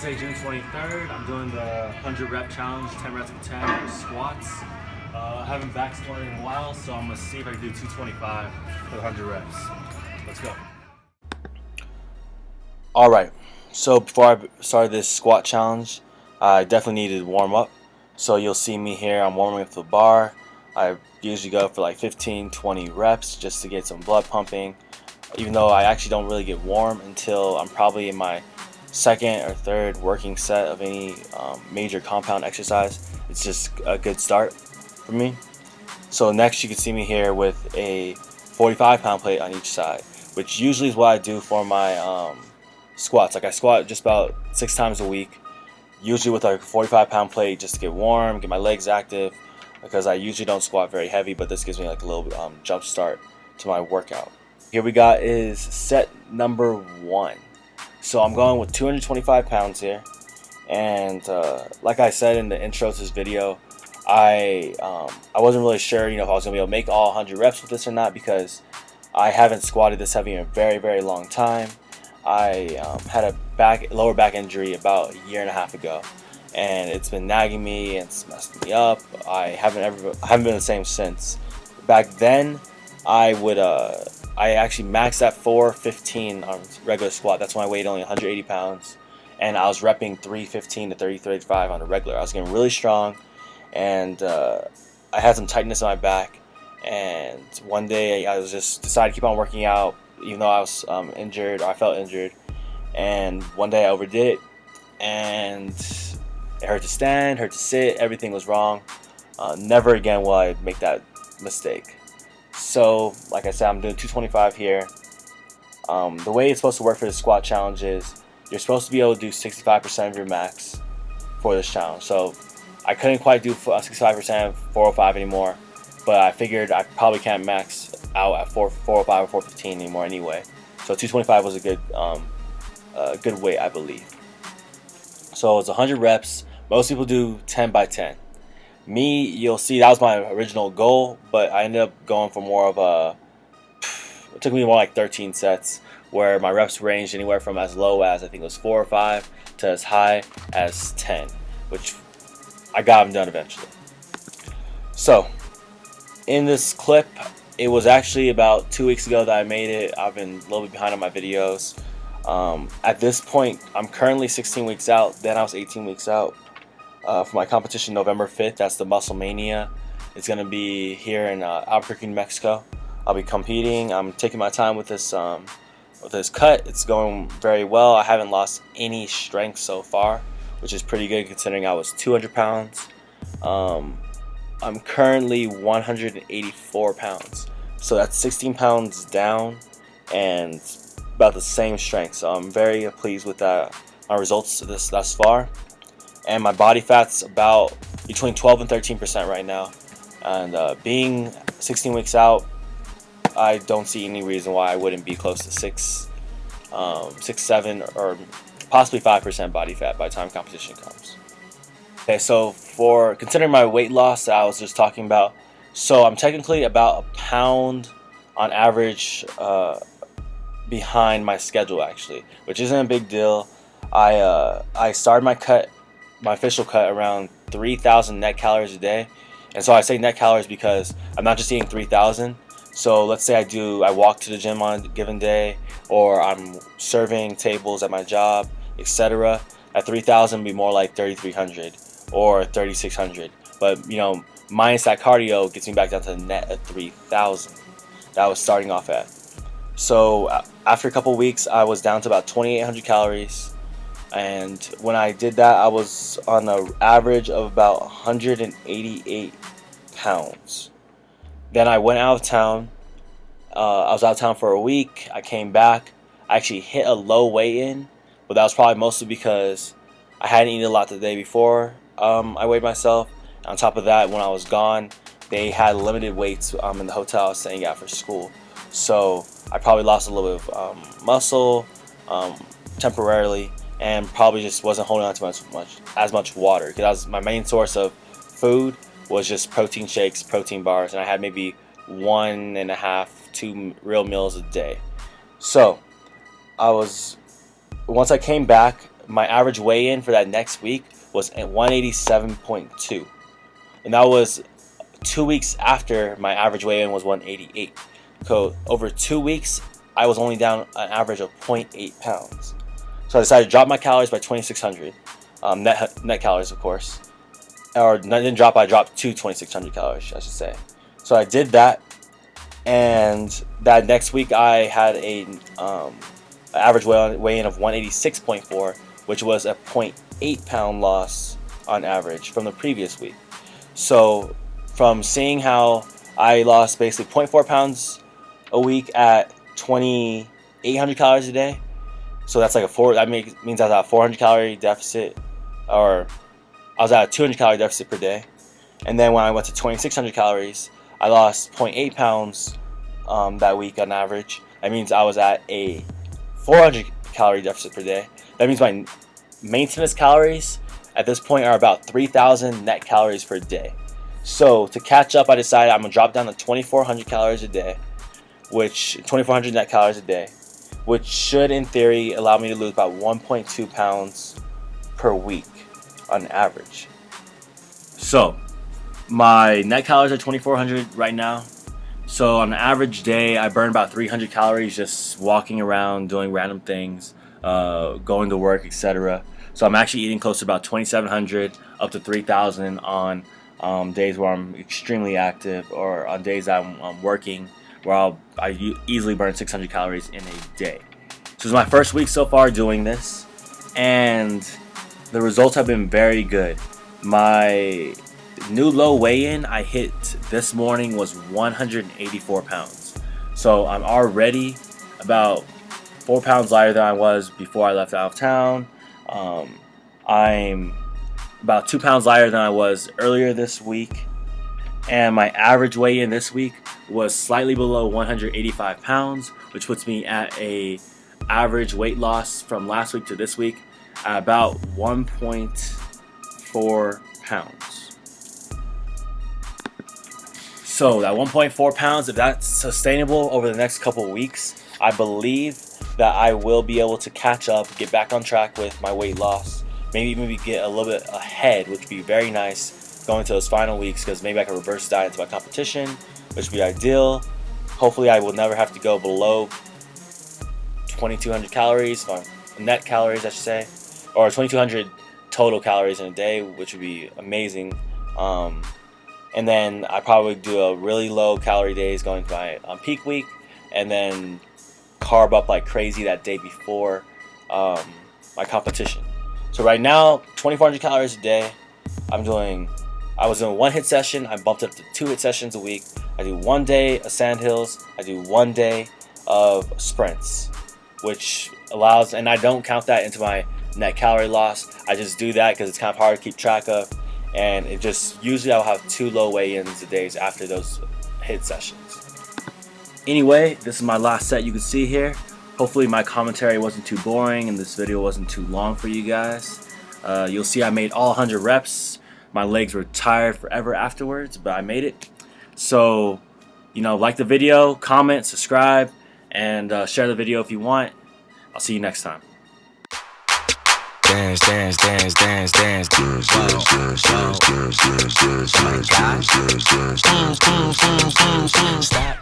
Wednesday, June 23rd. I'm doing the 100 rep challenge, 10 reps per 10 for squats. I haven't back squatted in a while, so I'm gonna see if I can do 225 for the 100 reps. Let's go. Alright, so before I started this squat challenge, I definitely needed to warm up. So you'll see me here, I'm warming up the bar. I usually go for like 15-20 reps just to get some blood pumping, even though I actually don't really get warm until I'm probably in my second or third working set of any major compound exercise. It's just a good start for me. So next you can see me here with a 45-pound plate on each side, which usually is what I do for my squats. Like I squat just about 6 times a week, usually with like a 45-pound plate just to get warm, get my legs active, because I usually don't squat very heavy, but this gives me like a little jump start to my workout. Here we got is set number 1. So I'm going with 225 pounds here, and like I said in the intro to this video, I wasn't really sure, if I was gonna be able to make all 100 reps with this or not, because I haven't squatted this heavy in a very, very long time. I had a lower back injury about a year and a half ago, and it's been nagging me and it's messed me up. I haven't been the same since. Back then, I actually maxed at 415 on regular squat. That's when I weighed only 180 pounds, and I was repping 315 to 335 on a regular. I was getting really strong, and I had some tightness in my back. And one day I was just decided to keep on working out, even though I was injured, or I felt injured. And one day I overdid it, and it hurt to stand, hurt to sit. Everything was wrong. Never again will I make that mistake. So, like I said, I'm doing 225 here. The way it's supposed to work for the squat challenge is you're supposed to be able to do 65% of your max for this challenge. So I couldn't quite do 65% 405 anymore, but I figured I probably can't max out at 405 or 415 anymore anyway. So 225 was a good weight, I believe. So it's 100 reps. Most people do 10 by 10. Me, you'll see that was my original goal, but I ended up going for more of it took me more like 13 sets, where my reps ranged anywhere from as low as, I think it was 4 or 5, to as high as 10, which I got them done eventually. So, in this clip, it was actually about 2 weeks ago that I made it. I've been a little bit behind on my videos. At this point, I'm currently 16 weeks out. Then I was 18 weeks out. For my competition November 5th, that's the Musclemania. It's going to be here in Albuquerque, New Mexico. I'll be competing. I'm taking my time with this cut. It's going very well. I haven't lost any strength so far, which is pretty good considering I was 200 pounds. I'm currently 184 pounds. So that's 16 pounds down and about the same strength. So I'm very pleased with my results thus far. And my body fat's about between 12 and 13% right now. And being 16 weeks out, I don't see any reason why I wouldn't be close to 6, 7, or possibly 5% body fat by the time competition comes. Okay, so for considering my weight loss that I was just talking about, so I'm technically about a pound on average behind my schedule actually, which isn't a big deal. I started my official cut around 3,000 net calories a day, and so I say net calories because I'm not just eating 3,000. So let's say I walk to the gym on a given day, or I'm serving tables at my job, etc. At 3,000 be more like 3,300 or 3,600. But minus that cardio gets me back down to the net of 3,000 that I was starting off at. So after a couple of weeks, I was down to about 2,800 calories. And when I did that, I was on an average of about 188 pounds. Then I went out of town. I was out of town for a week. I came back. I actually hit a low weigh-in, but that was probably mostly because I hadn't eaten a lot the day before I weighed myself. On top of that, when I was gone, they had limited weights in the hotel I was staying at for school. So I probably lost a little bit of muscle temporarily, and probably just wasn't holding on to as much water, because my main source of food was just protein shakes, protein bars, and I had maybe 1.5, 2 real meals a day. So once I came back my average weigh-in for that next week was at 187.2, and that was 2 weeks after my average weigh-in was 188. So over 2 weeks, I was only down an average of 0.8 pounds. So I decided to drop my calories by 2,600, net calories, of course. Or didn't drop, I dropped to 2,600 calories, I should say. So I did that, and that next week I had a average weigh-in of 186.4, which was a 0.8 pound loss on average from the previous week. So from seeing how I lost basically 0.4 pounds a week at 2,800 calories a day, so that's like that means I was at a 400 calorie deficit, or I was at a 200 calorie deficit per day. And then when I went to 2,600 calories, I lost 0.8 pounds that week on average. That means I was at a 400 calorie deficit per day. That means my maintenance calories at this point are about 3,000 net calories per day. So to catch up, I decided I'm gonna drop down to 2,400 calories a day, which 2,400 net calories a day, which should in theory allow me to lose about 1.2 pounds per week on average. So my net calories are 2,400 right now. So on an average day, I burn about 300 calories just walking around, doing random things, going to work, etc. So I'm actually eating close to about 2,700 up to 3,000 on days where I'm extremely active, or on days that I'm working, where I easily burn 600 calories in a day. So it's my first week so far doing this, and the results have been very good. My new low weigh-in I hit this morning was 184 pounds. So I'm already about 4 pounds lighter than I was before I left out of town. I'm about 2 pounds lighter than I was earlier this week. And my average weigh-in this week was slightly below 185 pounds, which puts me at a average weight loss from last week to this week at about 1.4 pounds. So that 1.4 pounds, if that's sustainable over the next couple of weeks, I believe that I will be able to catch up, get back on track with my weight loss, maybe even get a little bit ahead, which would be very nice going into those final weeks, because maybe I can reverse diet into my competition, which would be ideal. Hopefully I will never have to go below 2,200 calories, net calories I should say, or 2,200 total calories in a day, which would be amazing. And then I probably do a really low calorie days going to my peak week, and then carb up like crazy that day before my competition. So right now, 2,400 calories a day. I was doing 1 hit session. I bumped up to 2 hit sessions a week. I do 1 day of sandhills. I do 1 day of sprints, which allows, and I don't count that into my net calorie loss. I just do that because it's kind of hard to keep track of, and it just, usually I'll have 2 low weigh-ins a days after those hit sessions. Anyway, this is my last set you can see here. Hopefully my commentary wasn't too boring and this video wasn't too long for you guys. You'll see I made all 100 reps. My legs were tired forever afterwards, but I made it. So, like the video, comment, subscribe, and share the video if you want. I'll see you next time. Dance, dance, dance, dance, dance, dance, dance, dance, dance, dance, dance, dance, dance, dance, dance, dance, dance, stop.